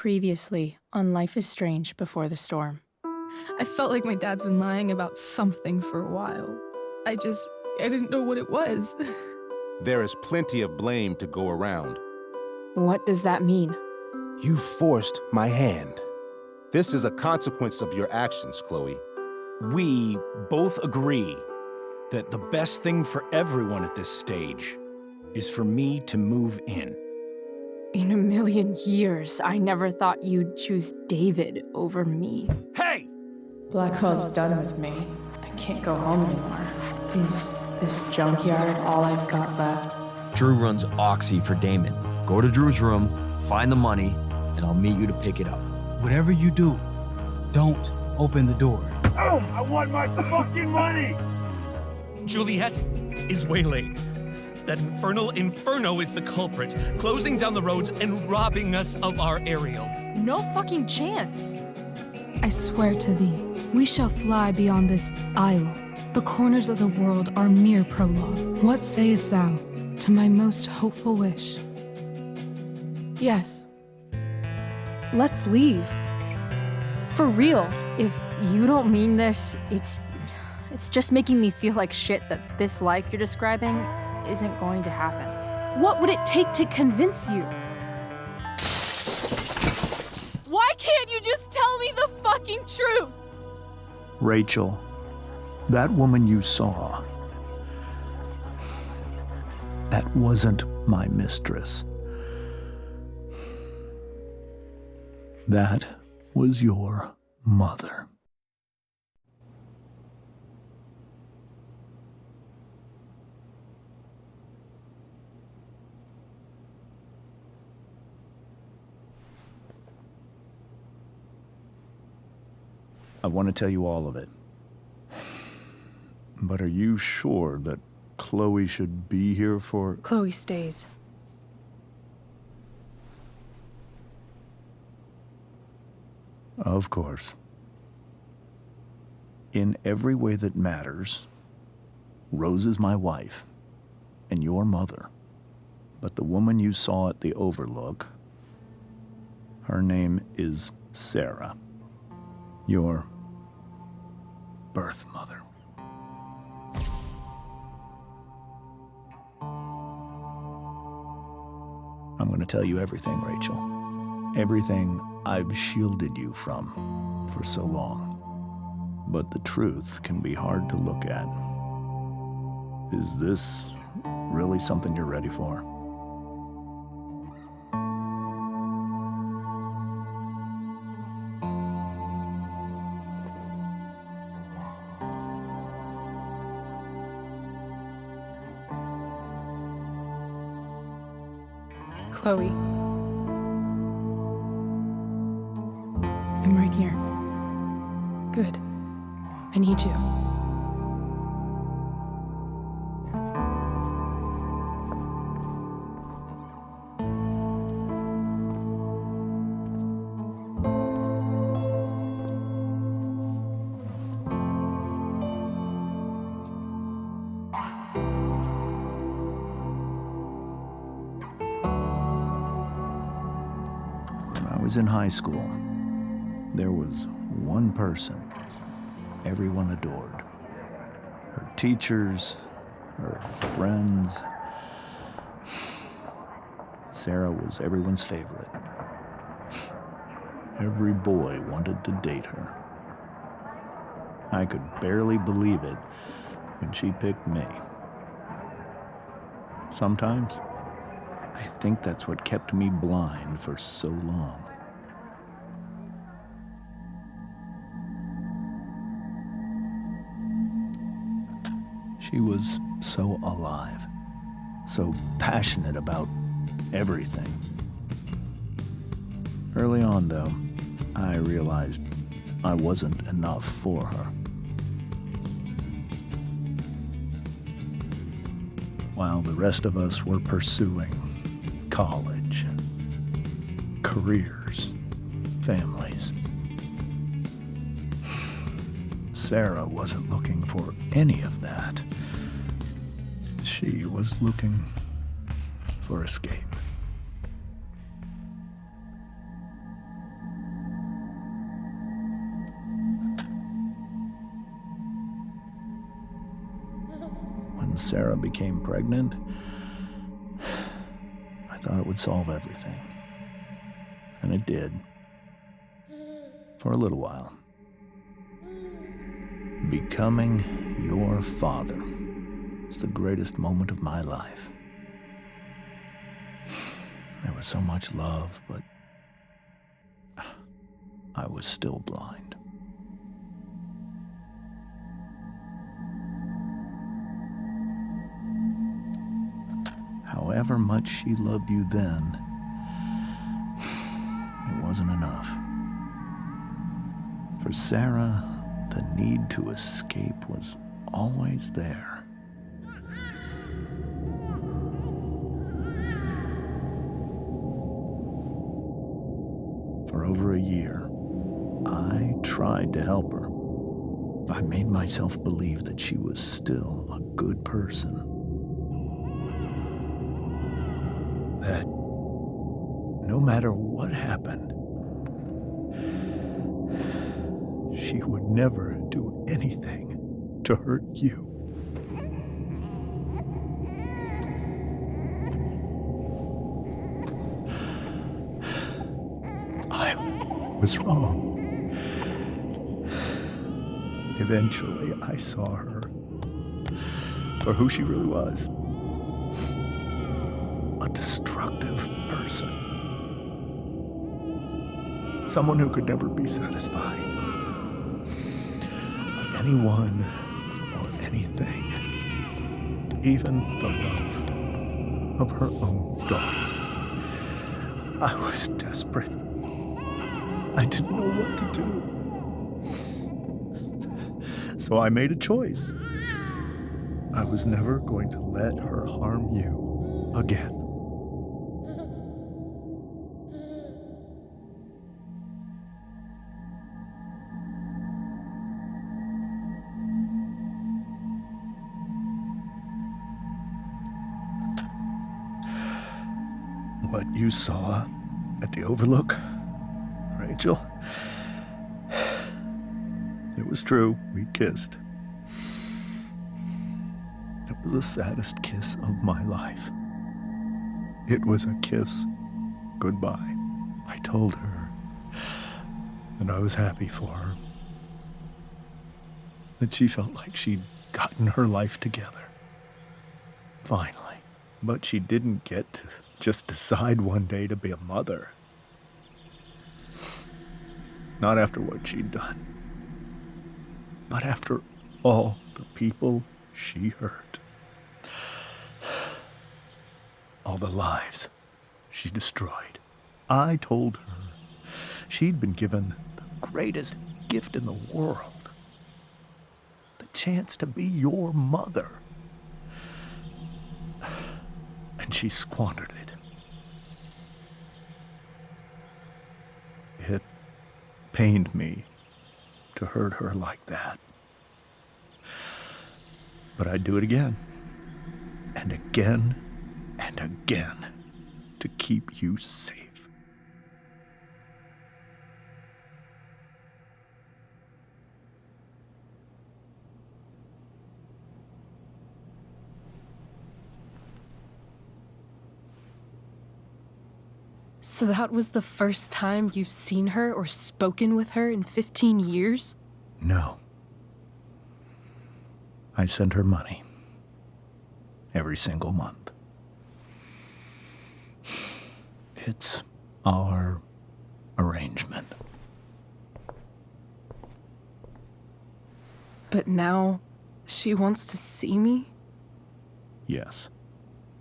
Previously on Life is Strange Before the Storm. I felt like my dad's been lying about something for a while. I didn't know what it was. There is plenty of blame to go around. What does that mean? You forced my hand. This is a consequence of your actions, Chloe. We both agree that the best thing for everyone at this stage is for me to move in. In a million years, I never thought you'd choose David over me. Hey! Blackwell's done with me. I can't go home anymore. Is this junkyard all I've got left? Drew runs Oxy for Damon. Go to Drew's room, find the money, and I'll meet you to pick it up. Whatever you do, don't open the door. Oh, I want my fucking money! Juliet is waylaid. That infernal inferno is the culprit, closing down the roads and robbing us of our aerial. No fucking chance. I swear to thee, we shall fly beyond this isle. The corners of the world are mere prologue. What sayest thou to my most hopeful wish? Yes. Let's leave. For real. If you don't mean this, it's just making me feel like shit that this life you're describing isn't going to happen. What would it take to convince you? Why can't you just tell me the fucking truth? Rachel, that woman you saw, that wasn't my mistress. That was your mother. I want to tell you all of it. But are you sure that Chloe should be here for... Chloe stays. Of course. In every way that matters, Rose is my wife and your mother. But the woman you saw at the Overlook, her name is Sarah, your birth mother. I'm going to tell you everything, Rachel. Everything I've shielded you from for so long. But the truth can be hard to look at. Is this really something you're ready for? Chloe. I'm right here. Good. I need you. When I was in high school, there was one person everyone adored. Her teachers, her friends. Sarah was everyone's favorite. Every boy wanted to date her. I could barely believe it when she picked me. Sometimes, I think that's what kept me blind for so long. She was so alive, so passionate about everything. Early on, though, I realized I wasn't enough for her. While the rest of us were pursuing college, careers, families, Sarah wasn't looking for any of that. She was looking for escape. when Sarah became pregnant, I thought it would solve everything. And it did. For a little while. Becoming your father was the greatest moment of my life. There was so much love, but I was still blind. However much she loved you then, it wasn't enough. For Sarah, the need to escape was always there. For over a year, I tried to help her. I made myself believe that she was still a good person. That no matter what happened, she would never do anything to hurt you. I was wrong. Eventually, I saw her for who she really was. A destructive person. Someone who could never be satisfied. By anyone or anything. Even the love of her own daughter. I was desperate. I didn't know what to do. So I made a choice. I was never going to let her harm you again. What you saw at the Overlook, Rachel, it was true. We kissed. It was the saddest kiss of my life. It was a kiss goodbye. I told her that I was happy for her. That she felt like she'd gotten her life together. Finally. But she didn't get to just decide one day to be a mother. Not after what she'd done. Not after all the people she hurt. All the lives she destroyed. I told her she'd been given the greatest gift in the world. The chance to be your mother. And she squandered it. It pained me to hurt her like that. But I'd do it again. And again and again to keep you safe. So that was the first time you've seen her or spoken with her in 15 years? No. I sent her money. Every single month. It's our arrangement. But now she wants to see me? Yes.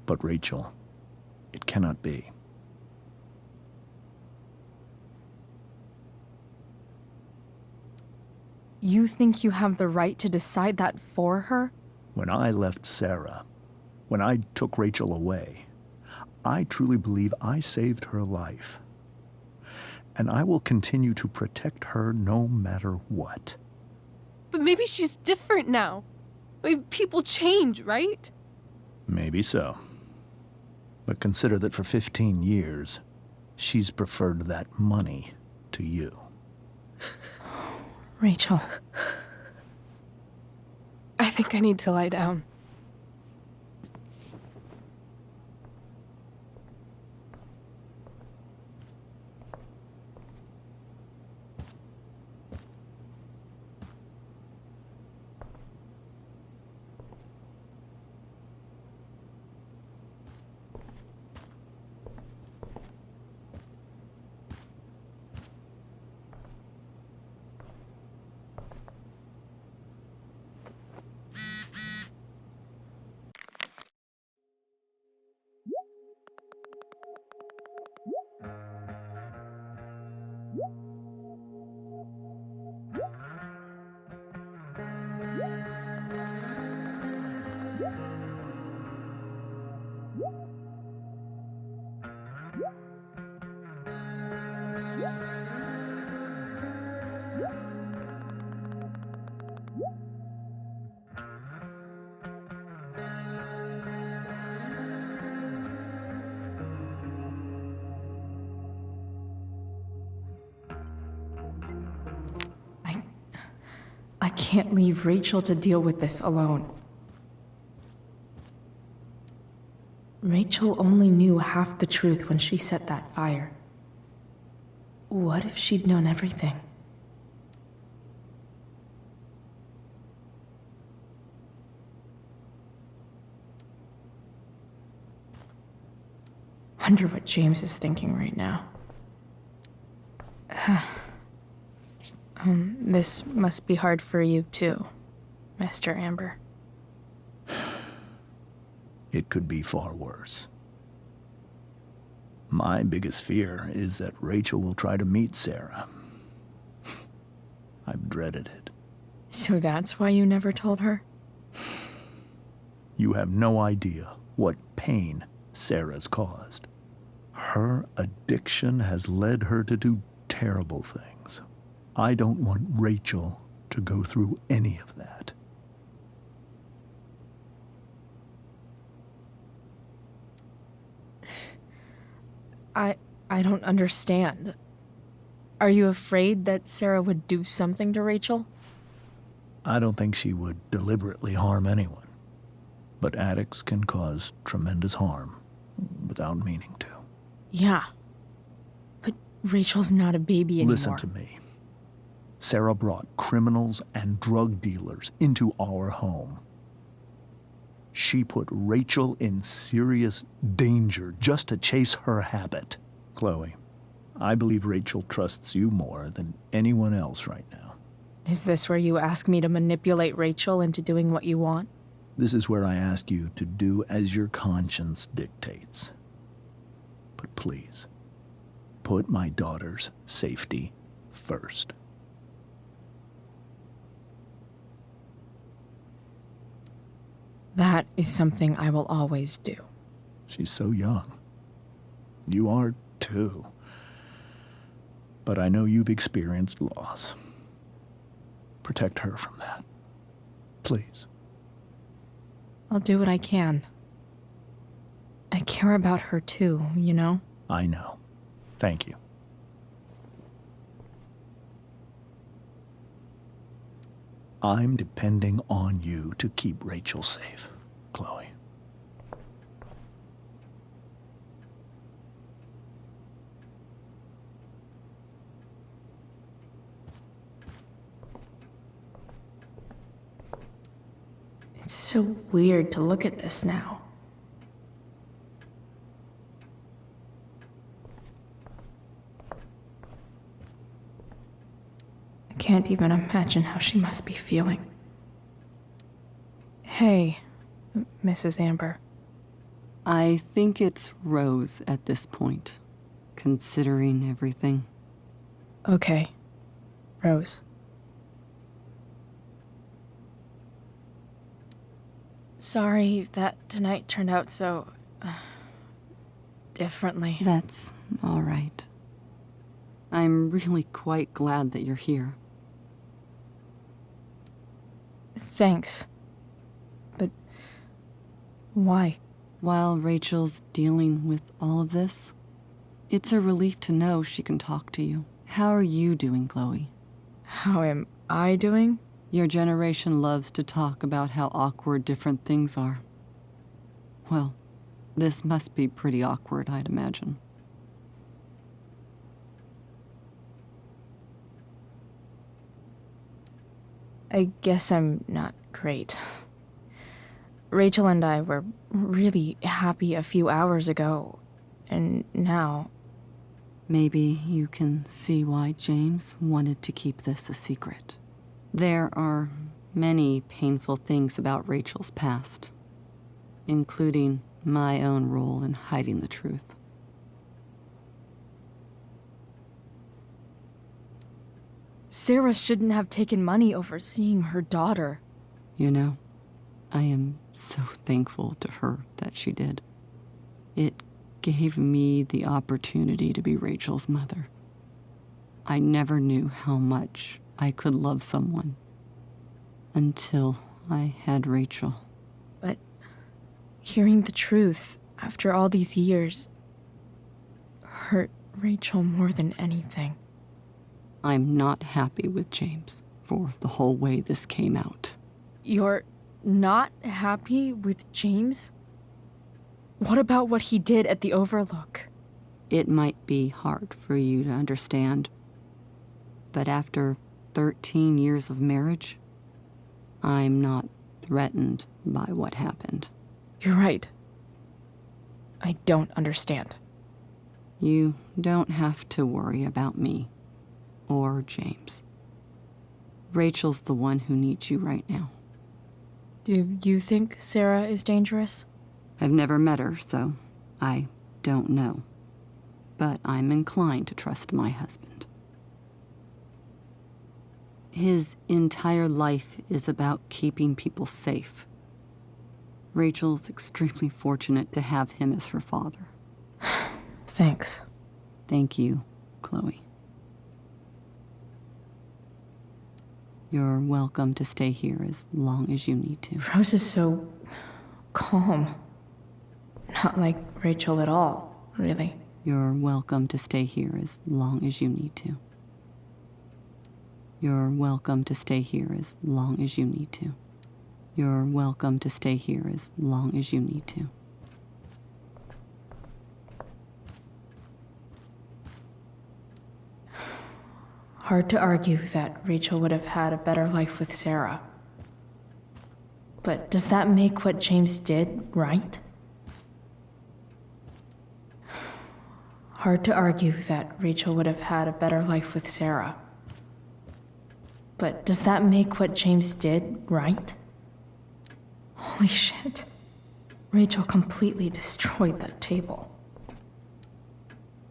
But Rachel, it cannot be. You think you have the right to decide that for her? When I left Sarah, when I took Rachel away, I truly believe I saved her life. And I will continue to protect her no matter what. But maybe she's different now. I mean, people change, right? Maybe so. But consider that for 15 years, she's preferred that money to you. Rachel. I think I need to lie down. I can't leave Rachel to deal with this alone. Rachel only knew half the truth when she set that fire. What if she'd known everything? Wonder what James is thinking right now. This must be hard for you too, Master Amber. It could be far worse. My biggest fear is that Rachel will try to meet Sarah. I've dreaded it. So that's why you never told her? You have no idea what pain Sarah's caused. Her addiction has led her to do terrible things. I don't want Rachel to go through any of that. I don't understand. Are you afraid that Sarah would do something to Rachel? I don't think she would deliberately harm anyone. But addicts can cause tremendous harm without meaning to. Yeah. But Rachel's not a baby anymore. Listen to me. Sarah brought criminals and drug dealers into our home. She put Rachel in serious danger just to chase her habit. Chloe, I believe Rachel trusts you more than anyone else right now. Is this where you ask me to manipulate Rachel into doing what you want? This is where I ask you to do as your conscience dictates. But please, put my daughter's safety first. That is something I will always do. She's so young. You are too. But I know you've experienced loss. Protect her from that. Please. I'll do what I can. I care about her too, you know? I know. Thank you. I'm depending on you to keep Rachel safe, Chloe. It's so weird to look at this now. I can't even imagine how she must be feeling. Hey, Mrs. Amber. I think it's Rose at this point, considering everything. Okay, Rose. Sorry that tonight turned out so... differently. That's all right. I'm really quite glad that you're here. Thanks. But... why? While Rachel's dealing with all of this, it's a relief to know she can talk to you. How are you doing, Chloe? How am I doing? Your generation loves to talk about how awkward different things are. Well, this must be pretty awkward, I'd imagine. I guess I'm not great. Rachel and I were really happy a few hours ago, and now... Maybe you can see why James wanted to keep this a secret. There are many painful things about Rachel's past, including my own role in hiding the truth. Sarah shouldn't have taken money over seeing her daughter. You know, I am so thankful to her that she did. It gave me the opportunity to be Rachel's mother. I never knew how much I could love someone until I had Rachel. But hearing the truth after all these years hurt Rachel more than anything. I'm not happy with James. for the whole way this came out. You're not happy with James? What about what he did at the Overlook? It might be hard for you to understand, but after 13 years of marriage, I'm not threatened by what happened. You're right. I don't understand. You don't have to worry about me or James. Rachel's the one who needs you right now. Do you think Sarah is dangerous? I've never met her, so I don't know. But I'm inclined to trust my husband. His entire life is about keeping people safe. Rachel's extremely fortunate to have him as her father. Thanks. Thank you, Chloe. You're welcome to stay here as long as you need to. Rose is so calm. Not like Rachel at all, really. You're welcome to stay here as long as you need to. You're welcome to stay here as long as you need to. You're welcome to stay here as long as you need to. Hard to argue that Rachel would have had a better life with Sarah. But does that make what James did right? Hard to argue that Rachel would have had a better life with Sarah. But does that make what James did right? Holy shit. Rachel completely destroyed that table.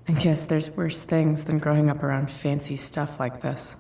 I guess there's worse things than growing up around fancy stuff like this.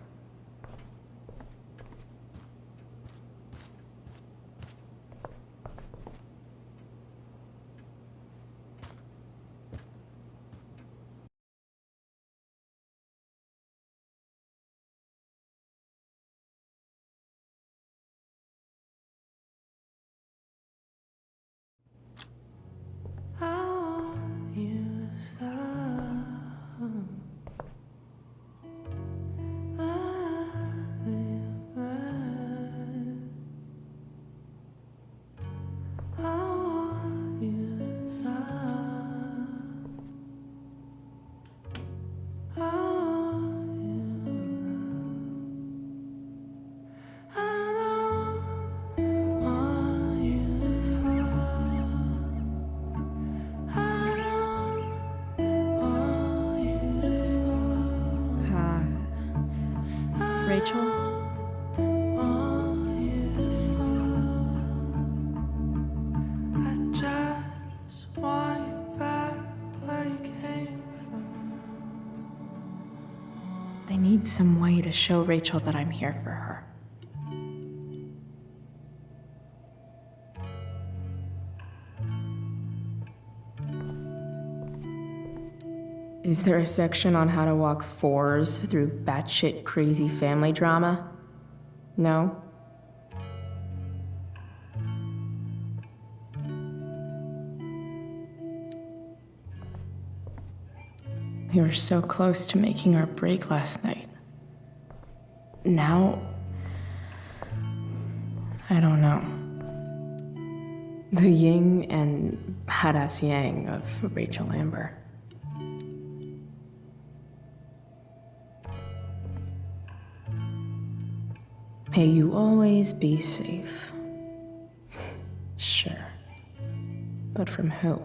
Rachel? I need some way to show Rachel that I'm here for her. Is there a section on how to walk fours through batshit crazy family drama? No? We were so close to making our break last night. Now, I don't know. The yin and badass yang of Rachel Amber. May you always be safe. Sure. But from who?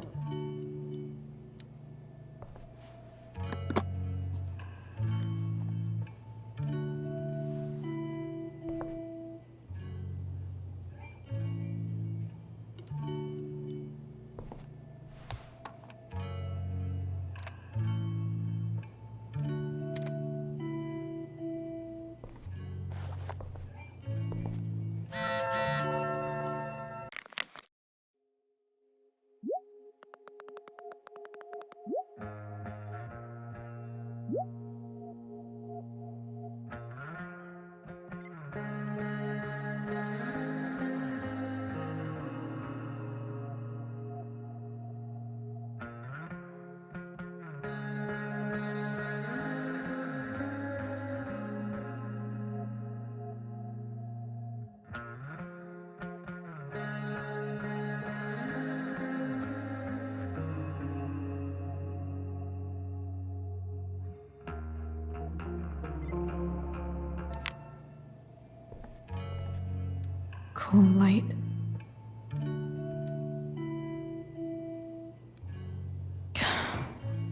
cool light.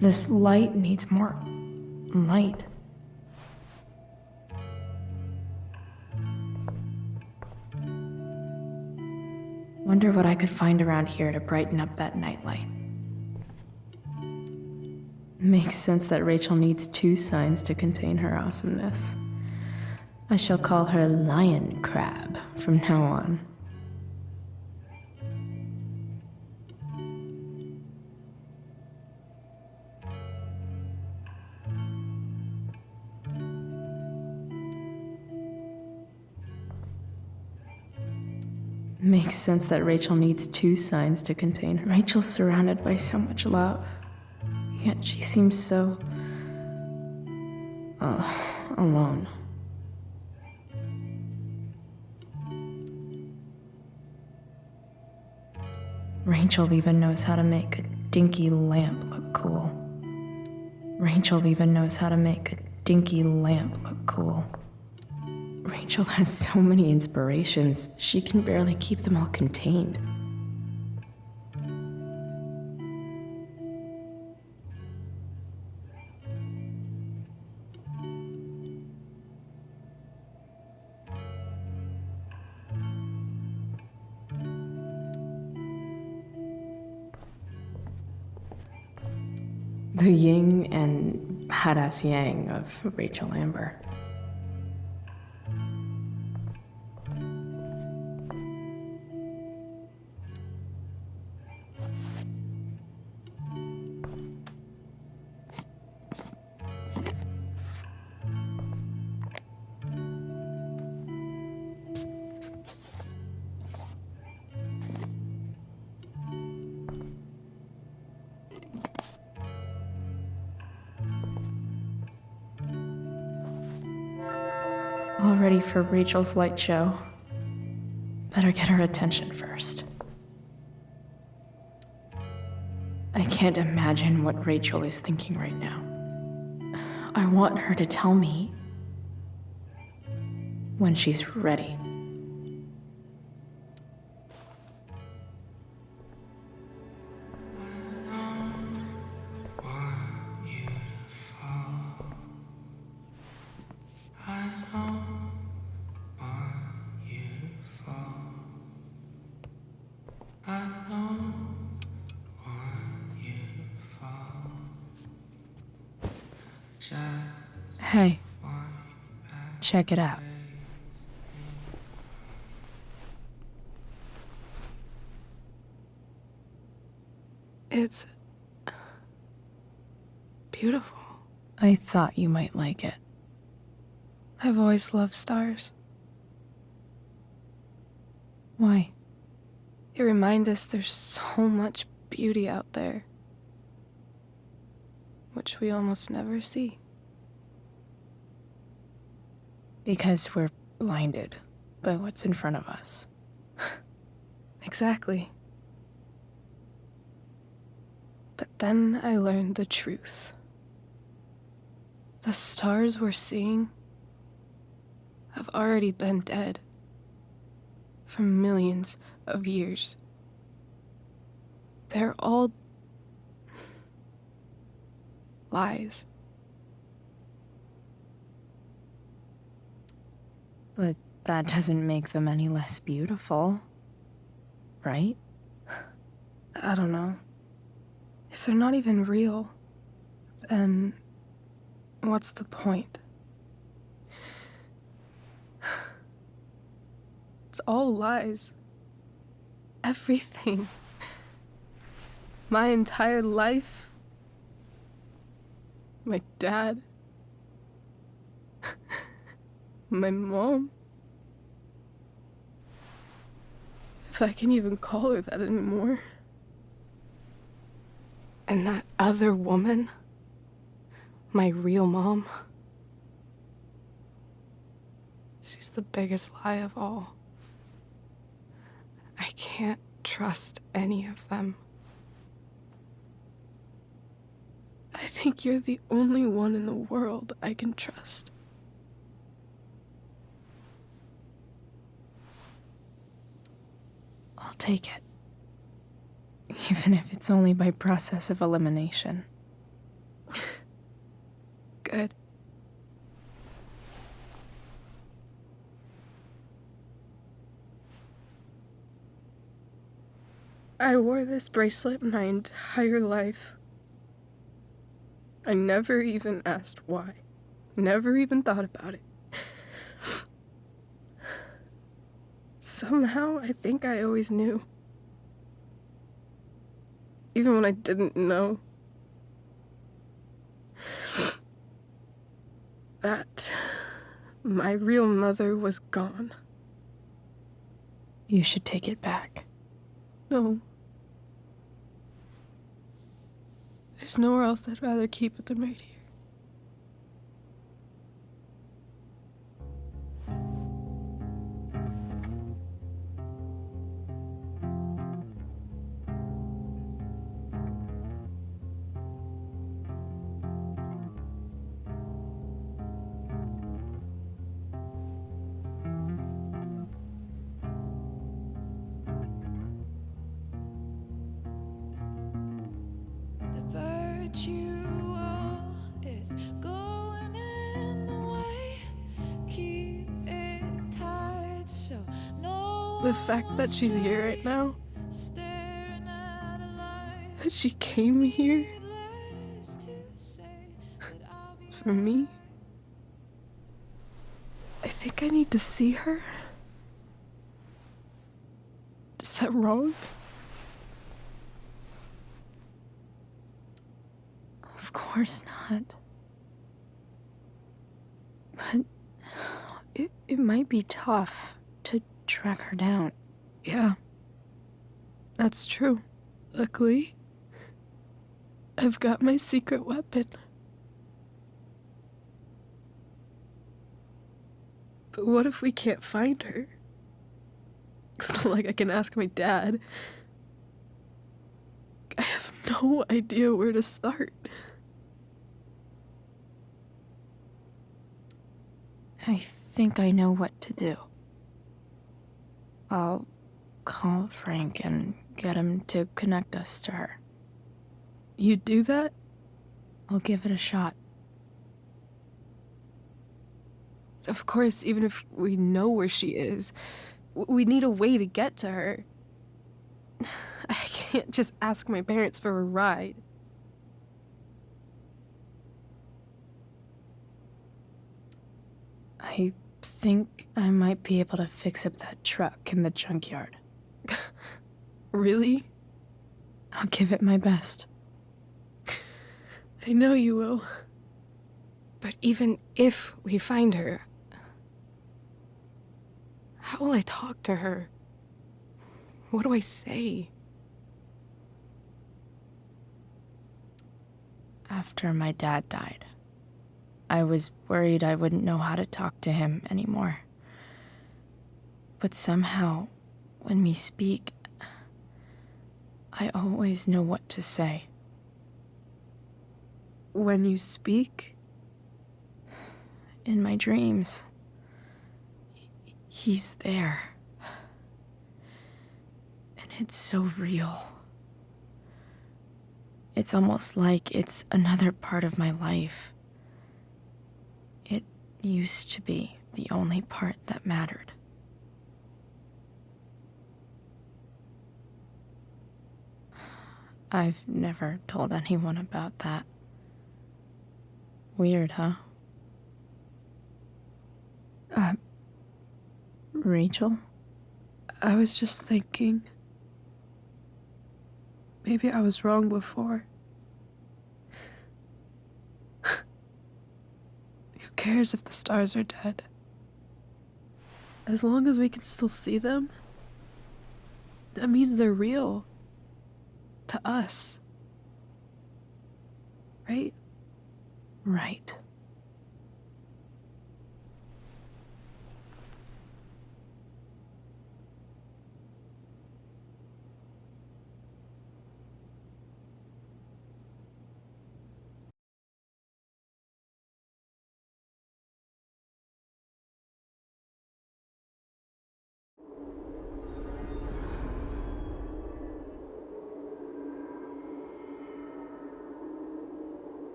This light needs more light. Wonder what I could find around here to brighten up that nightlight. Makes sense that Rachel needs 2 signs to contain her awesomeness. I shall call her Lion Crab from now on. Makes sense that Rachel needs 2 signs to contain her. Rachel's surrounded by so much love, yet she seems so... alone. Rachel even knows how to make a dinky lamp look cool. Rachel even knows how to make a dinky lamp look cool. Rachel has so many inspirations, she can barely keep them all contained. The yin and badass yang of Rachel Amber. All ready for Rachel's light show. Better get her attention first. I can't imagine what Rachel is thinking right now. I want her to tell me when she's ready. Hey, check it out. It's beautiful. I thought you might like it. I've always loved stars. Why? They remind us there's so much beauty out there, which we almost never see. Because we're blinded by what's in front of us. Exactly. But then I learned the truth. The stars we're seeing have already been dead for millions of years. They're all lies. But that doesn't make them any less beautiful, right? I don't know. If they're not even real, then what's the point? It's all lies. Everything. My entire life. My dad. My mom. If I can even call her that anymore. And that other woman. My real mom. She's the biggest lie of all. I can't trust any of them. I think you're the only one in the world I can trust. take it. Even if it's only by process of elimination. Good. I wore this bracelet my entire life. I never even asked why. Never even thought about it. Somehow, I think I always knew. Even when I didn't know. That my real mother was gone. You should take it back. No. There's nowhere else I'd rather keep it than right here. Is going in the way. Keep it tight so no The fact that she's here right now, staring at a light that she came here to say that I'll be for me, I think I need to see her. Is that wrong? Of course not. But it might be tough to track her down. Yeah, that's true. Luckily, I've got my secret weapon. But what if we can't find her? It's not like I can ask my dad. I have no idea where to start. I think I know what to do. I'll call Frank and get him to connect us to her. You'd do that? I'll give it a shot. Of course, even if we know where she is, we need a way to get to her. I can't just ask my parents for a ride. I think I might be able to fix up that truck in the junkyard. Really? I'll give it my best. I know you will. But even if we find her, how will I talk to her? What do I say? After my dad died, I was worried I wouldn't know how to talk to him anymore. But somehow, when we speak, I always know what to say. When you speak? In my dreams, he's there. And it's so real. It's almost like it's another part of my life. It used to be the only part that mattered. I've never told anyone about that. Weird, huh? Rachel? I was just thinking. Maybe I was wrong before. Who cares if the stars are dead? As long as we can still see them, that means they're real. To us. Right? Right.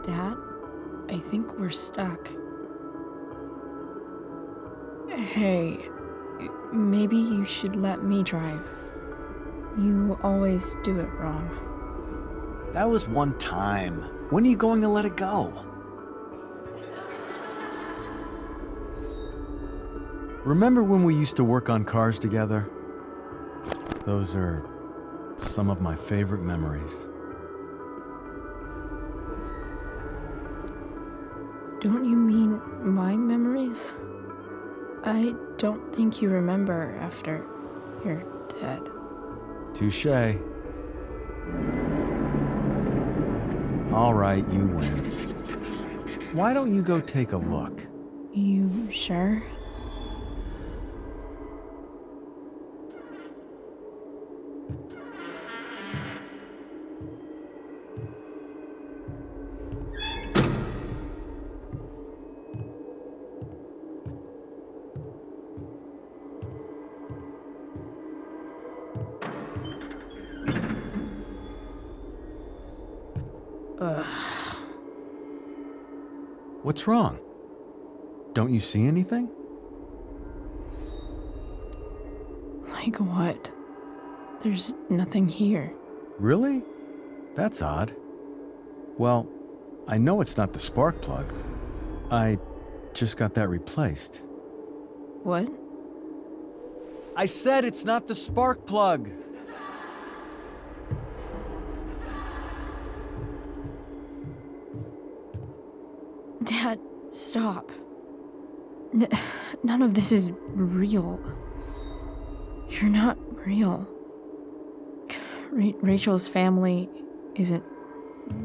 Dad, I think we're stuck. Hey, maybe you should let me drive. You always do it wrong. That was one time. When are you going to let it go? Remember when we used to work on cars together? Those are some of my favorite memories. Don't you mean my memories? I don't think you remember after you're dead. Touché. All right, you win. Why don't you go take a look? You sure? What's wrong? Don't you see anything? Like what? There's nothing here. Really? That's odd. Well, I know it's not the spark plug. I just got that replaced. What? I said it's not the spark plug! Dad, stop. None of this is real. You're not real. Rachel's family isn't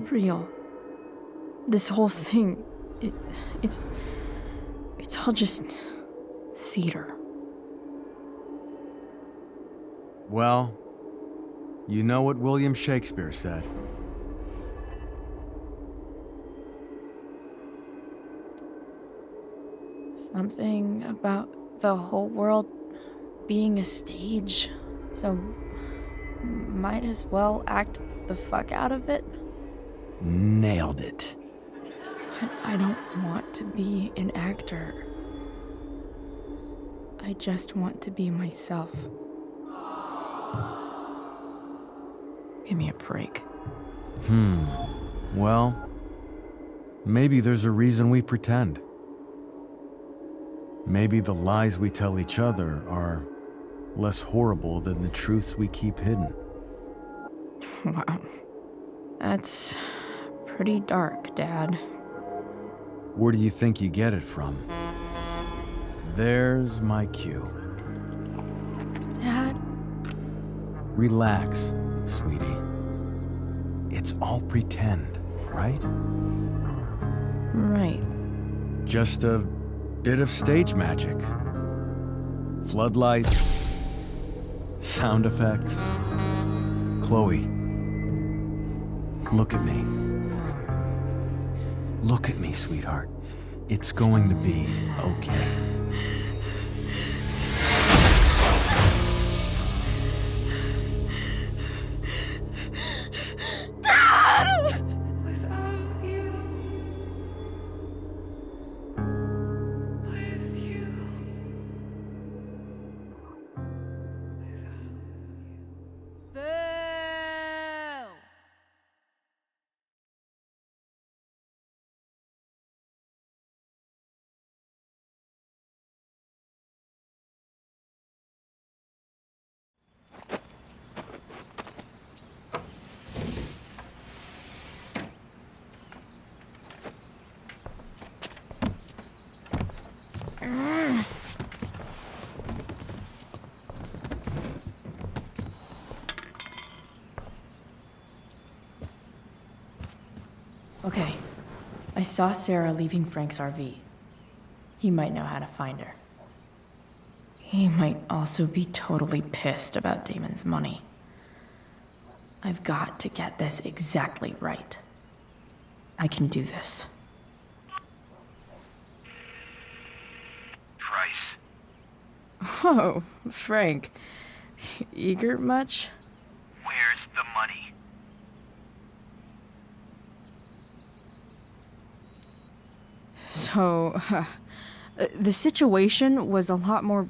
real. This whole thing, it's all just theater. Well, you know what William Shakespeare said. Something about the whole world being a stage, so might as well act the fuck out of it. Nailed it. But I don't want to be an actor. I just want to be myself. Give me a break. Well, maybe there's a reason we pretend. Maybe the lies we tell each other are less horrible than the truths we keep hidden. Wow. That's pretty dark, Dad. Where do you think you get it from? There's my cue. Dad? Relax, sweetie. It's all pretend, right? Right. Just a bit of stage magic. Floodlights, sound effects. Chloe, look at me. Look at me, sweetheart. It's going to be okay. Okay. I saw Sarah leaving Frank's RV. He might know how to find her. He might also be totally pissed about Damon's money. I've got to get this exactly right. I can do this. Price. Oh, Frank. Eager much? Where's the money? So, the situation was a lot more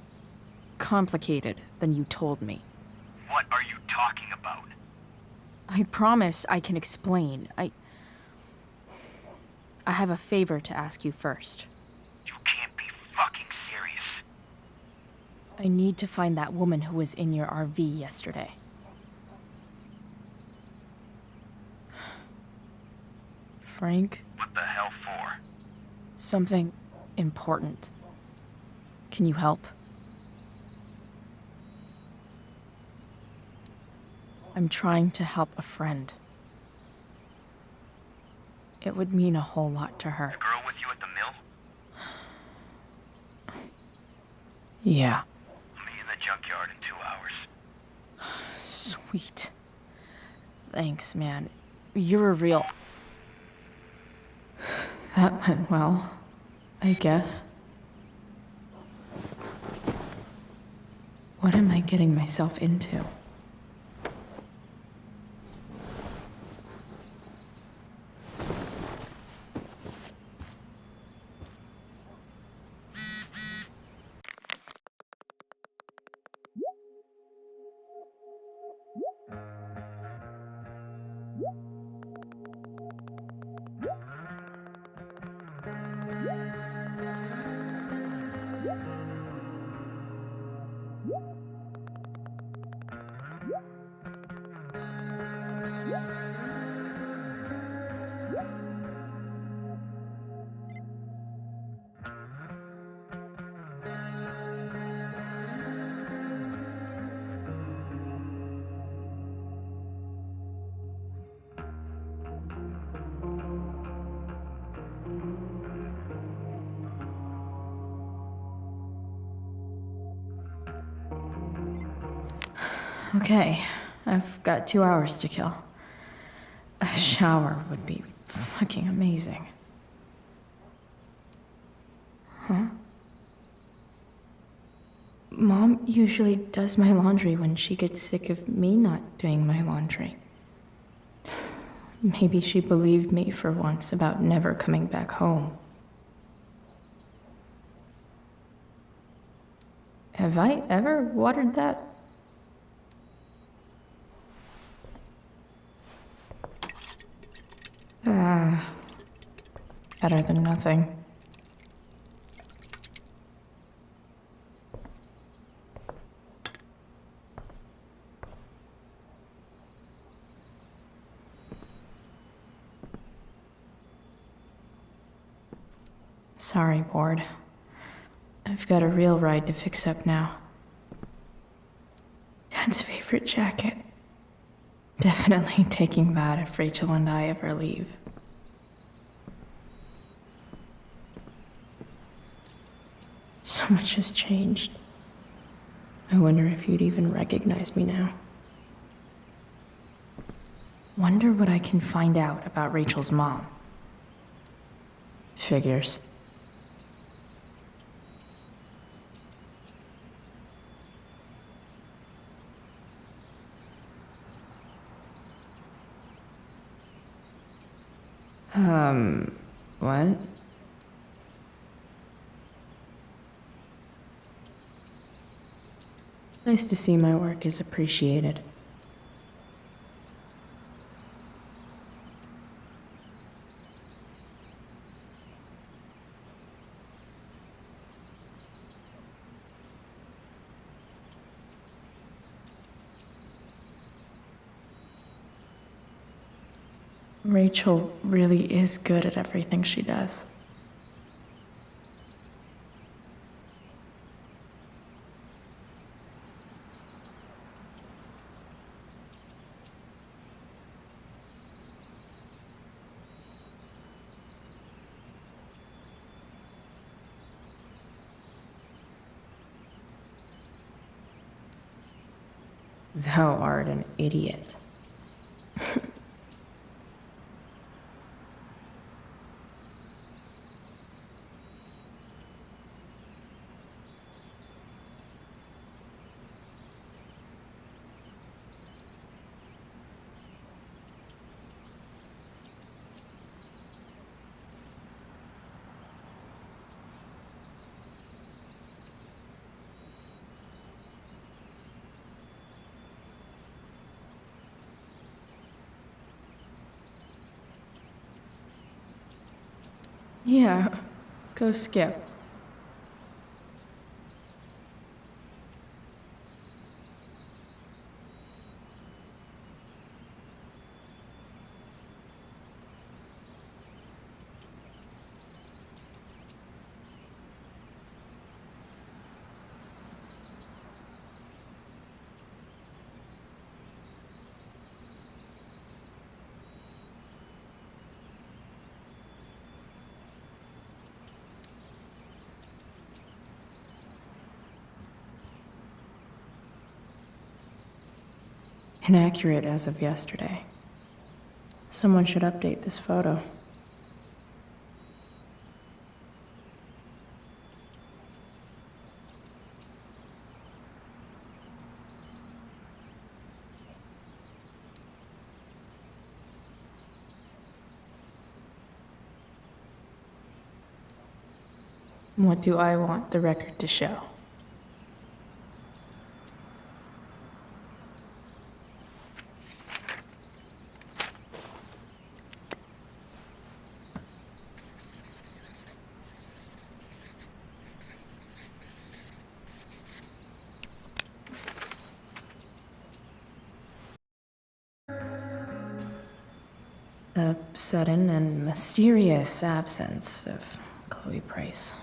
complicated than you told me. What are you talking about? I promise I can explain. I have a favor to ask you first. You can't be fucking serious. I need to find that woman who was in your RV yesterday. Frank? What the hell for? Something important. Can you help? I'm trying to help a friend. It would mean a whole lot to her. The girl with you at the mill? Yeah. I'll meet you in the junkyard in 2 hours. Sweet. Thanks, man. You're a real... That went well, I guess. What am I getting myself into? Okay, I've got 2 hours to kill. A shower would be fucking amazing. Huh? Mom usually does my laundry when she gets sick of me not doing my laundry. Maybe she believed me for once about never coming back home. Have I ever watered that? Better than nothing. Sorry, bored. I've got a real ride to fix up now. Dad's favorite jacket. Definitely taking that if Rachel and I ever leave. So much has changed. I wonder if you'd even recognize me now. Wonder what I can find out about Rachel's mom. Figures. What? Nice to see my work is appreciated. Rachel really is good at everything she does. Thou art an idiot. Yeah, go skip. Inaccurate as of yesterday. Someone should update this photo. What do I want the record to show? The sudden and mysterious absence of Chloe Price.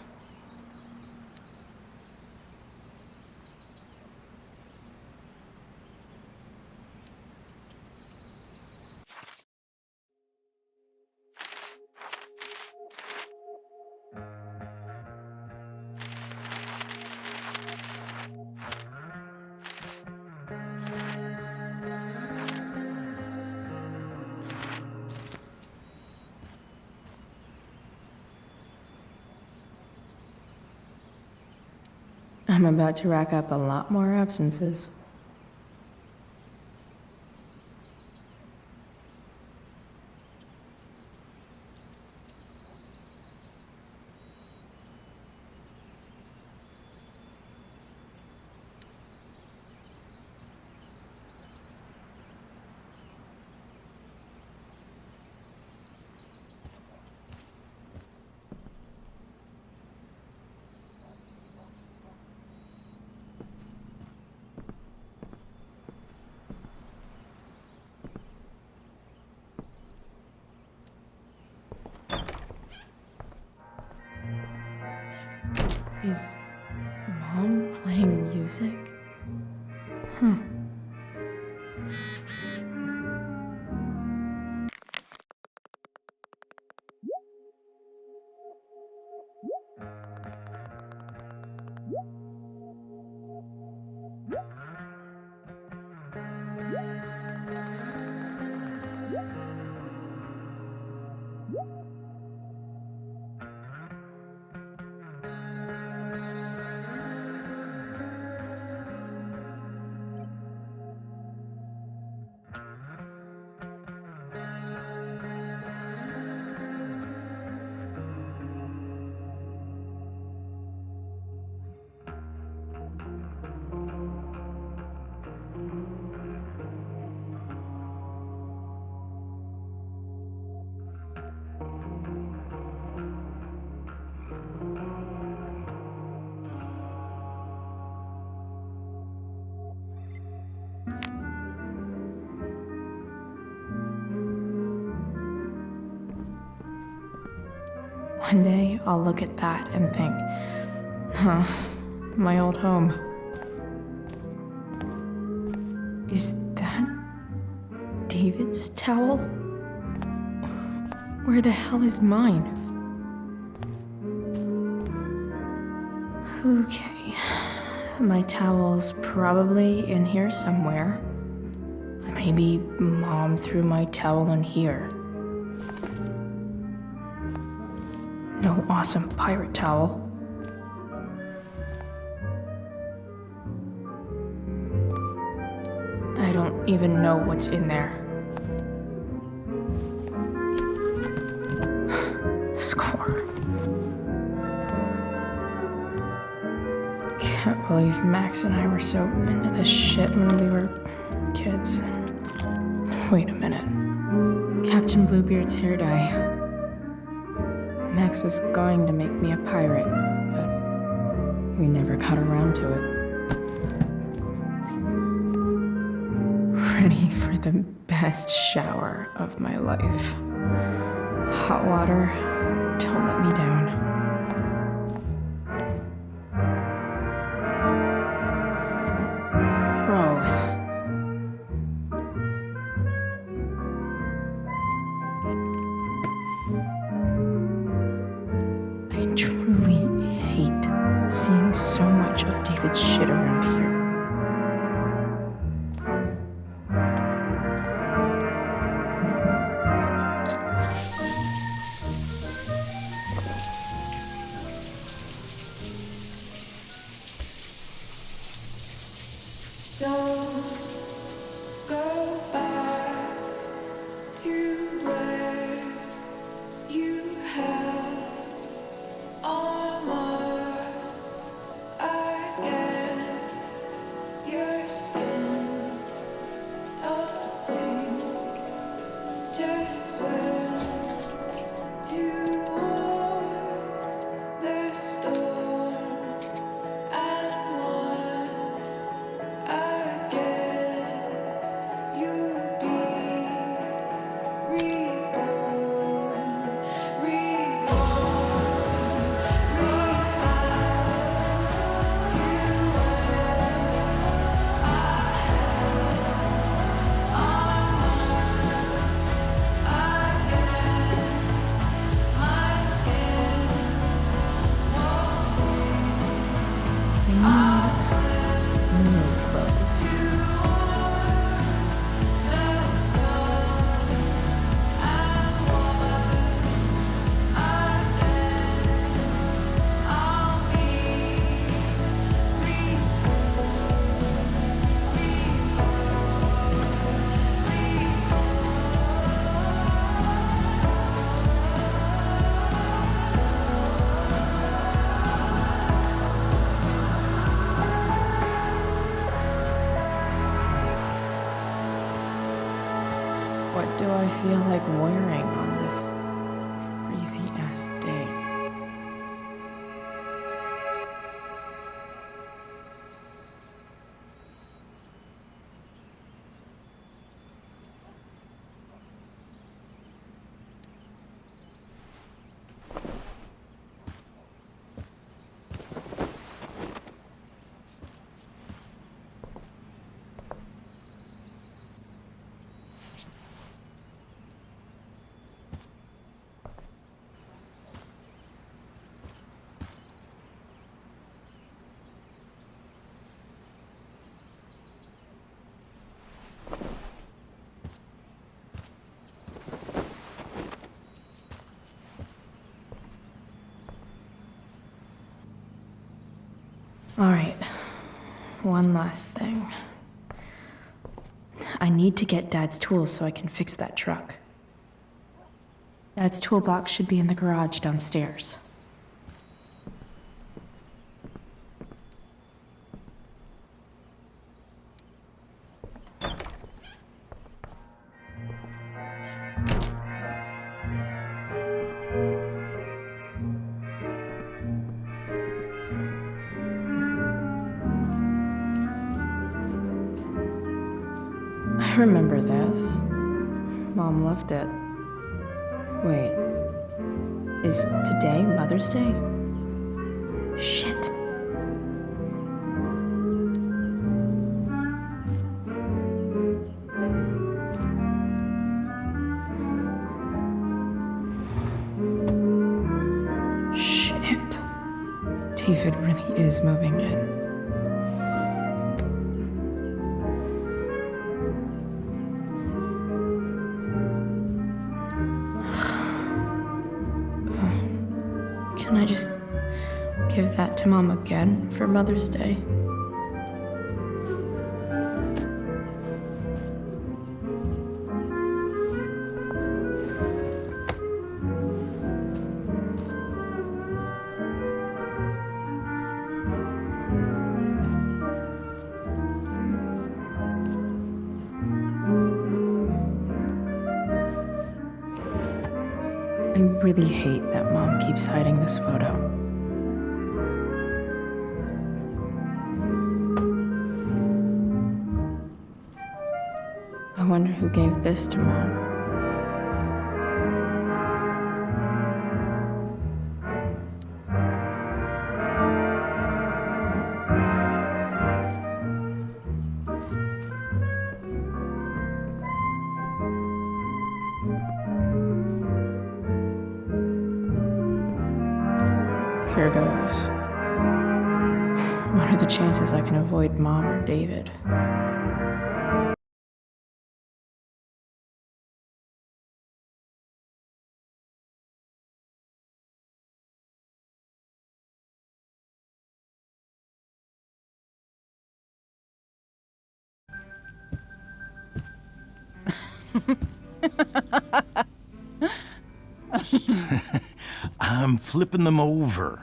I'm about to rack up a lot more absences. Is Mom playing music? Huh. One day, I'll look at that and think, huh, my old home. Is that David's towel? Where the hell is mine? Okay, my towel's probably in here somewhere. Maybe Mom threw my towel in here. No awesome pirate towel. I don't even know what's in there. Score. Can't believe Max and I were so into this shit when we were kids. Wait a minute. Captain Bluebeard's hair dye. Max was going to make me a pirate, but we never got around to it. Ready for the best shower of my life. Hot water, don't let me down. Gross. I truly hate seeing so much of David's shit around here. Don't go back to where you had armor against your skin. Don't sink, just swim towards the storm. And once again, you'll be reborn, reborn, reborn to where I had armor against my skin. Won't sink, I'll swim New clothes. towards the storm. And once again, I'll be What do I feel like wearing on this crazy ass day? All right, one last thing. I need to get Dad's tools so I can fix that truck. Dad's toolbox should be in the garage downstairs. I remember this. Mom loved it. Wait. Is today Mother's Day? Shit. Shit. David really is moving in. Can I just give that to Mom again for Mother's Day? I really hate that Mom keeps hiding this photo. I wonder who gave this to Mom. Here goes. What are the chances I can avoid Mom or David? I'm flipping them over.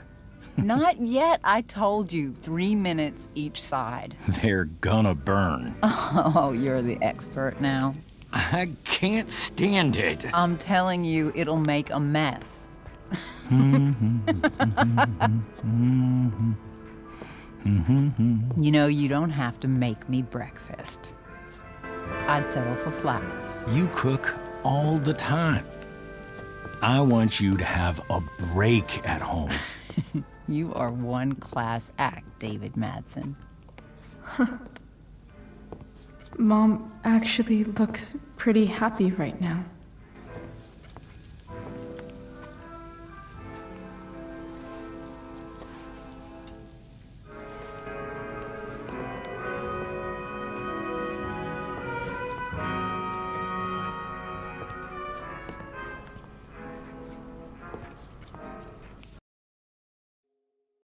Not yet. I told you, 3 minutes each side. They're gonna burn. Oh, you're the expert now. I can't stand it. I'm telling you, it'll make a mess. You know, you don't have to make me breakfast. I'd settle for flowers. You cook all the time. I want you to have a break at home. You are one class act, David Madsen. Mom actually looks pretty happy right now.